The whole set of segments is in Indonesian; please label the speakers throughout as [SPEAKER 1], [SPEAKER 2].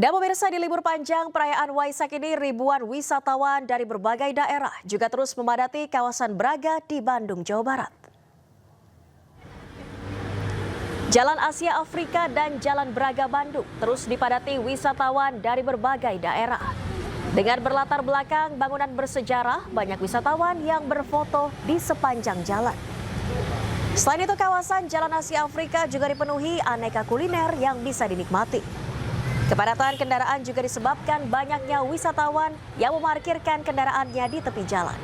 [SPEAKER 1] Dan pemirsa, di libur panjang perayaan Waisak ini ribuan wisatawan dari berbagai daerah juga terus memadati kawasan Braga di Bandung, Jawa Barat. Jalan Asia Afrika dan Jalan Braga Bandung terus dipadati wisatawan dari berbagai daerah. Dengan berlatar belakang bangunan bersejarah, banyak wisatawan yang berfoto di sepanjang jalan. Selain itu, kawasan Jalan Asia Afrika juga dipenuhi aneka kuliner yang bisa dinikmati. Kepadatan kendaraan juga disebabkan banyaknya wisatawan yang memarkirkan kendaraannya di tepi jalan.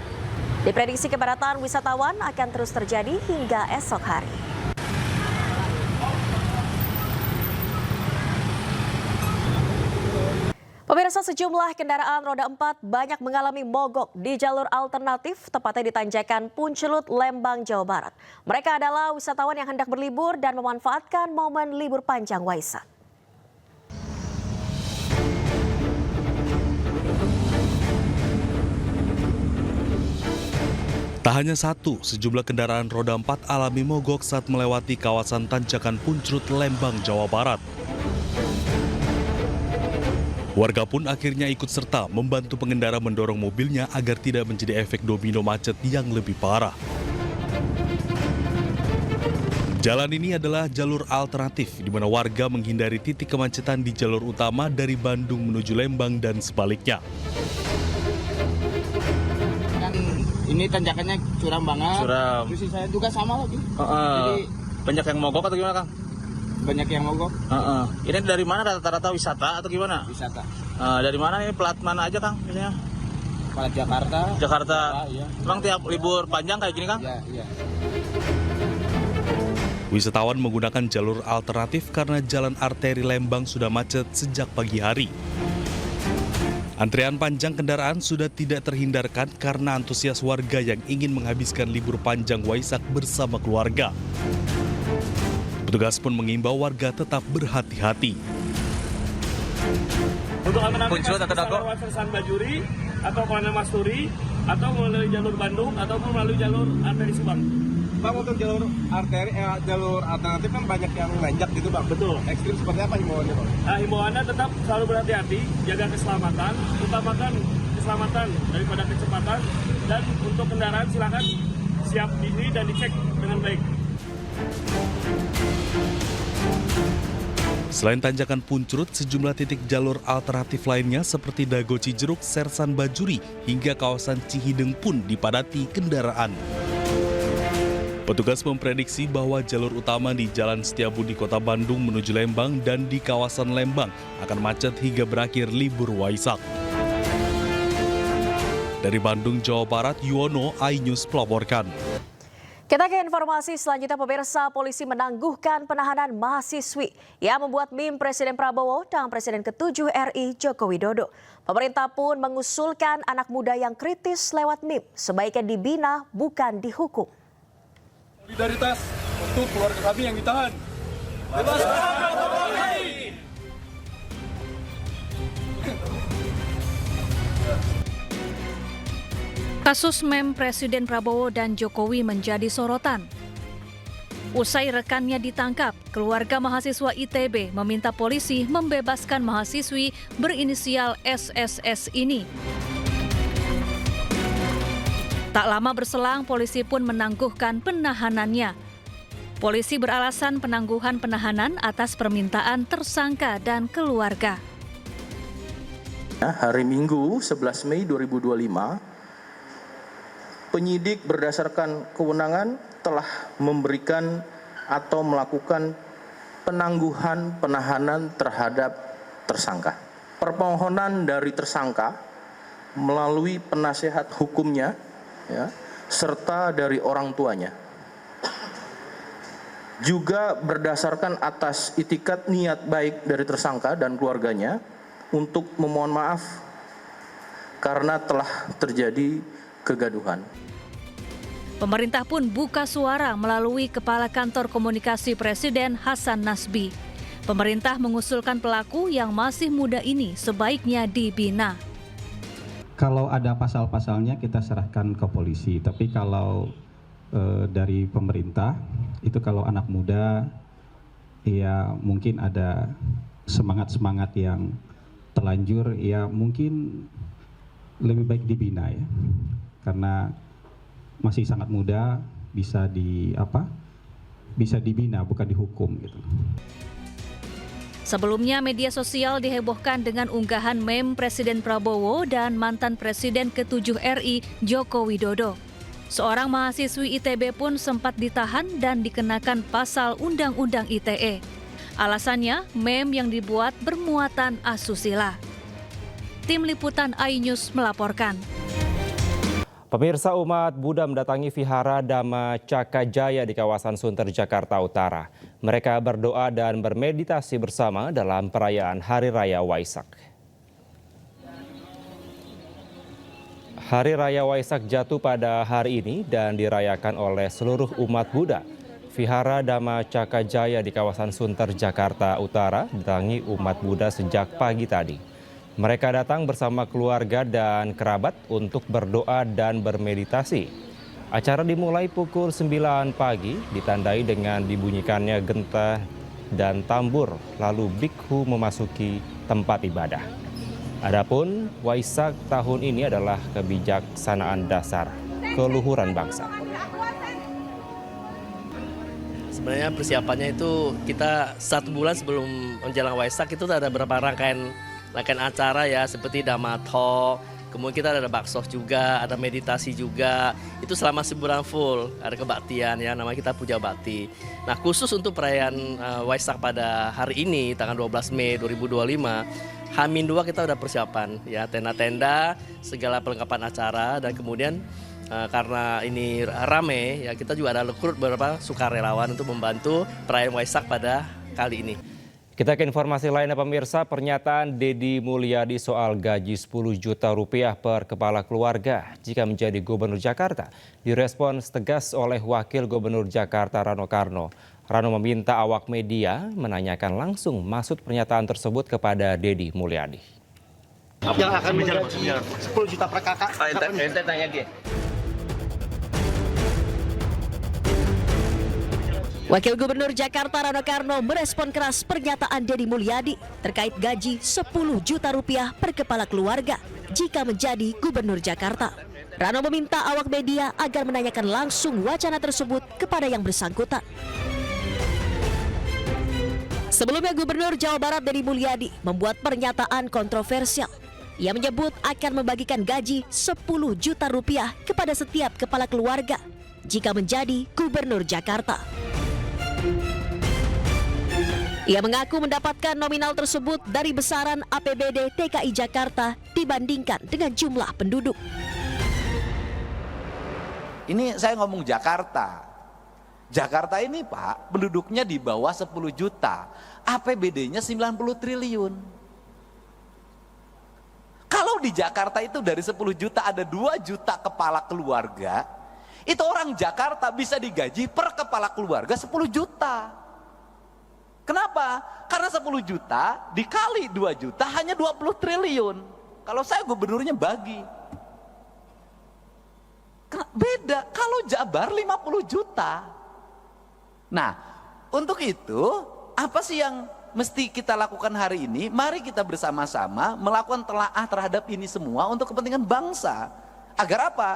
[SPEAKER 1] Diprediksi kepadatan wisatawan akan terus terjadi hingga esok hari. Pemirsa, sejumlah kendaraan roda 4 banyak mengalami mogok di jalur alternatif, tepatnya di Tanjakan Puncelut, Lembang, Jawa Barat. Mereka adalah wisatawan yang hendak berlibur dan memanfaatkan momen libur panjang Waisak.
[SPEAKER 2] Tak hanya satu, sejumlah kendaraan roda 4 alami mogok saat melewati kawasan Tanjakan Puncelut, Lembang, Jawa Barat. Warga pun akhirnya ikut serta membantu pengendara mendorong mobilnya agar tidak menjadi efek domino macet yang lebih parah. Jalan ini adalah jalur alternatif di mana warga menghindari titik kemacetan di jalur utama dari Bandung menuju Lembang dan sebaliknya.
[SPEAKER 3] Ini tanjakannya curam banget.
[SPEAKER 4] Curam.
[SPEAKER 3] Terus saya juga sama lagi. Jadi
[SPEAKER 4] banyak yang mogok atau gimana, Kang?
[SPEAKER 3] Banyak yang mogok.
[SPEAKER 4] Ini dari mana, rata-rata wisata atau gimana?
[SPEAKER 3] Wisata.
[SPEAKER 4] Dari mana ini, plat mana aja, Kang? Misalnya?
[SPEAKER 3] Plat Jakarta.
[SPEAKER 4] Jakarta.
[SPEAKER 3] Iya.
[SPEAKER 4] Emang tiap libur panjang kayak gini, Kang?
[SPEAKER 3] Iya.
[SPEAKER 2] Wisatawan menggunakan jalur alternatif karena jalan arteri Lembang sudah macet sejak pagi hari. Antrean panjang kendaraan sudah tidak terhindarkan karena antusias warga yang ingin menghabiskan libur panjang Waisak bersama keluarga. Petugas pun mengimbau warga tetap berhati-hati.
[SPEAKER 5] Untuk alternatif
[SPEAKER 4] Puncelut atau Dago?
[SPEAKER 5] Sersan Bajuri atau Kuala Masturi atau melalui jalur Bandung ataupun melalui jalur arteri Subang.
[SPEAKER 6] Bang, untuk jalur arteri, jalur alternatif kan banyak yang nanjak gitu, Bang.
[SPEAKER 5] Betul.
[SPEAKER 6] Ekstrim seperti apa himbauannya, Bang?
[SPEAKER 5] Himbauannya tetap selalu berhati-hati, jaga keselamatan, utamakan keselamatan daripada kecepatan, dan untuk kendaraan silakan siap diri dan dicek dengan baik.
[SPEAKER 2] Selain Tanjakan Puncelut, sejumlah titik jalur alternatif lainnya seperti Dago Cijeruk, Sersan Bajuri, hingga kawasan Cihideng pun dipadati kendaraan. Petugas memprediksi bahwa jalur utama di Jalan Setiabudi Kota Bandung menuju Lembang dan di kawasan Lembang akan macet hingga berakhir libur Waisak. Dari Bandung, Jawa Barat, Yuwono, iNews melaporkan.
[SPEAKER 1] Kita ke informasi selanjutnya, pemirsa. Polisi menangguhkan penahanan mahasiswi yang membuat meme Presiden Prabowo dan Presiden ke-7 RI Joko Widodo. Pemerintah pun mengusulkan anak muda yang kritis lewat meme sebaiknya dibina bukan dihukum.
[SPEAKER 6] Solidaritas untuk keluarga kami yang ditahan. Bebaskan kami!
[SPEAKER 7] Kasus meme Presiden Prabowo dan Jokowi menjadi sorotan. Usai rekannya ditangkap, keluarga mahasiswa ITB meminta polisi membebaskan mahasiswi berinisial SSS ini. Tak lama berselang, polisi pun menangguhkan penahanannya. Polisi beralasan penangguhan penahanan atas permintaan tersangka dan keluarga.
[SPEAKER 8] Hari Minggu 11 Mei 2025, penyidik berdasarkan kewenangan telah memberikan atau melakukan penangguhan penahanan terhadap tersangka. Permohonan dari tersangka melalui penasehat hukumnya, serta dari orang tuanya, juga berdasarkan atas itikat niat baik dari tersangka dan keluarganya untuk memohon maaf karena telah terjadi kegaduhan.
[SPEAKER 7] Pemerintah pun buka suara melalui Kepala Kantor Komunikasi Presiden Hasan Nasbi. Pemerintah mengusulkan pelaku yang masih muda ini sebaiknya dibina.
[SPEAKER 9] Kalau ada pasal-pasalnya kita serahkan ke polisi, tapi kalau dari pemerintah itu kalau anak muda ya mungkin ada semangat-semangat yang terlanjur ya mungkin lebih baik dibina ya, karena masih sangat muda, bisa dibina bukan dihukum gitu.
[SPEAKER 7] Sebelumnya media sosial dihebohkan dengan unggahan meme Presiden Prabowo dan mantan Presiden ke-7 RI Joko Widodo. Seorang mahasiswi ITB pun sempat ditahan dan dikenakan pasal Undang-Undang ITE. Alasannya, meme yang dibuat bermuatan asusila. Tim Liputan iNews melaporkan.
[SPEAKER 10] Pemirsa, umat Buddha mendatangi Vihara Dhamma Caka Jaya di kawasan Sunter, Jakarta Utara. Mereka berdoa dan bermeditasi bersama dalam perayaan Hari Raya Waisak. Hari Raya Waisak jatuh pada hari ini dan dirayakan oleh seluruh umat Buddha. Vihara Dhamma Caka Jaya di kawasan Sunter, Jakarta Utara didatangi umat Buddha sejak pagi tadi. Mereka datang bersama keluarga dan kerabat untuk berdoa dan bermeditasi. Acara dimulai pukul 9 pagi, ditandai dengan dibunyikannya genta dan tambur, lalu bikhu memasuki tempat ibadah. Adapun Waisak tahun ini adalah kebijaksanaan dasar, keluhuran bangsa.
[SPEAKER 11] Sebenarnya persiapannya itu kita 1 bulan sebelum menjelang Waisak itu ada beberapa rangkaian acara ya, seperti Dhamma Talk, kemudian kita ada bakso juga, ada meditasi juga. Itu selama sebulan full, ada kebaktian ya, namanya kita puja bakti. Nah, khusus untuk perayaan Waisak pada hari ini, tanggal 12 Mei 2025, H-2 kita udah persiapan ya, tenda-tenda, segala perlengkapan acara, dan kemudian karena ini rame ya, kita juga ada rekrut beberapa sukarelawan untuk membantu perayaan Waisak pada kali ini.
[SPEAKER 10] Kita ke informasi lainnya pemirsa, pernyataan Deddy Mulyadi soal gaji 10 juta rupiah per kepala keluarga jika menjadi Gubernur Jakarta direspons tegas oleh Wakil Gubernur Jakarta Rano Karno. Rano meminta awak media menanyakan langsung maksud pernyataan tersebut kepada Deddy Mulyadi.
[SPEAKER 6] Yang akan menggaji 10 juta per kakak.
[SPEAKER 3] Ente tanya dia.
[SPEAKER 1] Wakil Gubernur Jakarta Rano Karno merespon keras pernyataan Deddy Mulyadi terkait gaji 10 juta rupiah per kepala keluarga jika menjadi Gubernur Jakarta. Rano meminta awak media agar menanyakan langsung wacana tersebut kepada yang bersangkutan. Sebelumnya Gubernur Jawa Barat Deddy Mulyadi membuat pernyataan kontroversial. Ia menyebut akan membagikan gaji 10 juta rupiah kepada setiap kepala keluarga jika menjadi Gubernur Jakarta. Ia mengaku mendapatkan nominal tersebut dari besaran APBD DKI Jakarta dibandingkan dengan jumlah penduduk.
[SPEAKER 12] Ini saya ngomong Jakarta. Jakarta ini Pak, penduduknya di bawah 10 juta. APBD-nya 90 triliun. Kalau di Jakarta itu dari 10 juta ada 2 juta kepala keluarga, itu orang Jakarta bisa digaji per kepala keluarga 10 juta. Kenapa? Karena 10 juta dikali 2 juta hanya 20 triliun. Kalau saya gubernurnya bagi. Beda kalau Jabar 50 juta. Nah, untuk itu apa sih yang mesti kita lakukan hari ini? Mari kita bersama-sama melakukan telaah terhadap ini semua untuk kepentingan bangsa. Agar apa?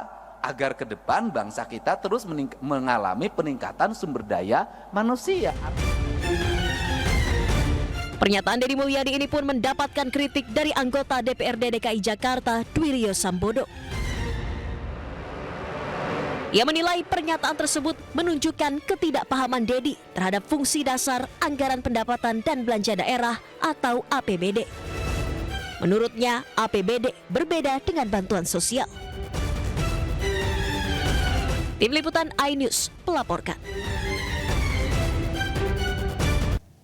[SPEAKER 12] Agar ke depan bangsa kita terus mengalami peningkatan sumber daya manusia.
[SPEAKER 1] Pernyataan Deddy Mulyadi ini pun mendapatkan kritik dari anggota DPRD DKI Jakarta, Dwiryo Sambodo. Ia menilai pernyataan tersebut menunjukkan ketidakpahaman Deddy terhadap fungsi dasar anggaran pendapatan dan belanja daerah atau APBD. Menurutnya, APBD berbeda dengan bantuan sosial. Tim Liputan iNews melaporkan.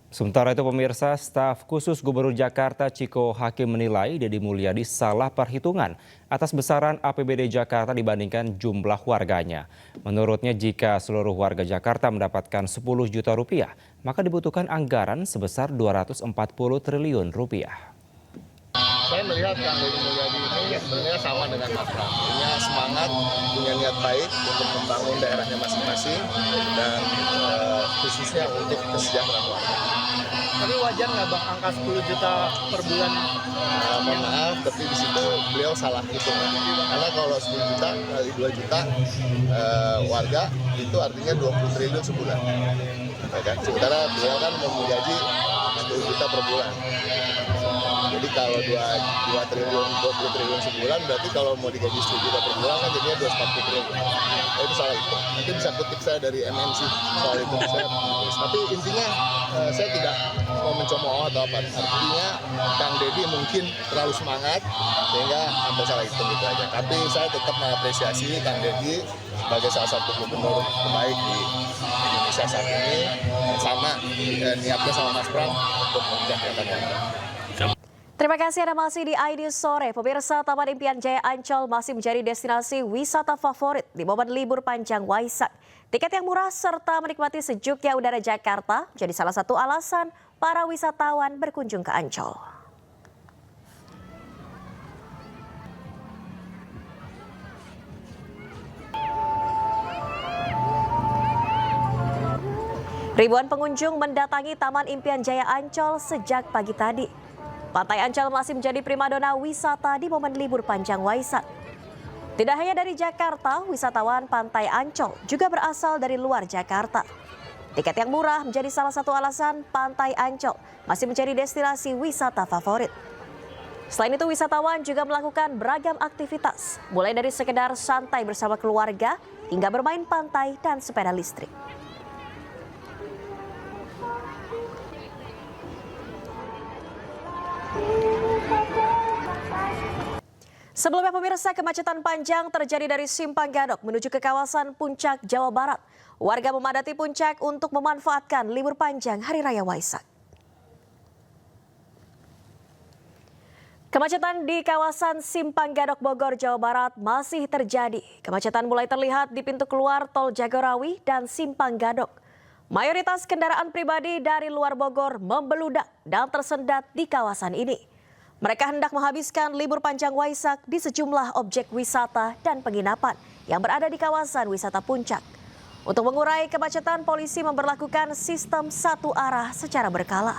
[SPEAKER 10] Sementara itu pemirsa, staf khusus Gubernur Jakarta Chiko Hakim menilai Deddy Mulyadi salah perhitungan atas besaran APBD Jakarta dibandingkan jumlah warganya. Menurutnya jika seluruh warga Jakarta mendapatkan 10 juta rupiah, maka dibutuhkan anggaran sebesar 240 triliun rupiah.
[SPEAKER 3] Saya
[SPEAKER 13] saya melihat Kang Deddy Mulyadi ini sebenarnya sama dengan Mas Pram, punya semangat, punya niat baik untuk membangun daerahnya masing-masing dan khususnya untuk kesejahteraan warga.
[SPEAKER 3] Tapi wajar nggak Bang angka 10 juta per bulan?
[SPEAKER 13] Mohon maaf, tapi di situ beliau salah hitung. Karena kalau 10 juta kali 2 juta warga itu artinya 20 triliun sebulan. Ya kan? Sementara beliau kan mempunyai 10 juta per bulan. Jadi kalau 2 triliun, 20 triliun sebulan, berarti kalau mau digaji 10 juta per bulan kan jadinya 240 triliun. Itu salah itu. Mungkin bisa kutip saya dari MNC soal itu. Tapi intinya saya tidak mau mencemooh atau apa. Artinya Kang Deddy mungkin terlalu semangat sehingga sampai salah hitung gitu aja. Tapi saya tetap mengapresiasi Kang Deddy sebagai salah satu gubernur terbaik di Indonesia saat ini. Sama niatnya sama Mas Pram untuk menjaga warga.
[SPEAKER 1] Terima kasih Anda masih di iNews Sore. Pemirsa, Taman Impian Jaya Ancol masih menjadi destinasi wisata favorit di momen libur panjang Waisak. Tiket yang murah serta menikmati sejuknya udara Jakarta jadi salah satu alasan para wisatawan berkunjung ke Ancol. Ribuan pengunjung mendatangi Taman Impian Jaya Ancol sejak pagi tadi. Pantai Ancol masih menjadi primadona wisata di momen libur panjang Waisak. Tidak hanya dari Jakarta, wisatawan Pantai Ancol juga berasal dari luar Jakarta. Tiket yang murah menjadi salah satu alasan Pantai Ancol masih menjadi destinasi wisata favorit. Selain itu, wisatawan juga melakukan beragam aktivitas, mulai dari sekedar santai bersama keluarga hingga bermain pantai dan sepeda listrik. Sebelumnya pemirsa, kemacetan panjang terjadi dari Simpang Gadok menuju ke kawasan Puncak, Jawa Barat. Warga memadati Puncak untuk memanfaatkan libur panjang Hari Raya Waisak. Kemacetan di kawasan Simpang Gadok, Bogor, Jawa Barat masih terjadi. Kemacetan mulai terlihat di pintu keluar Tol Jagorawi dan Simpang Gadok. Mayoritas kendaraan pribadi dari luar Bogor membeludak dan tersendat di kawasan ini. Mereka hendak menghabiskan libur panjang Waisak di sejumlah objek wisata dan penginapan yang berada di kawasan wisata Puncak. Untuk mengurai kemacetan, polisi memberlakukan sistem satu arah secara berkala.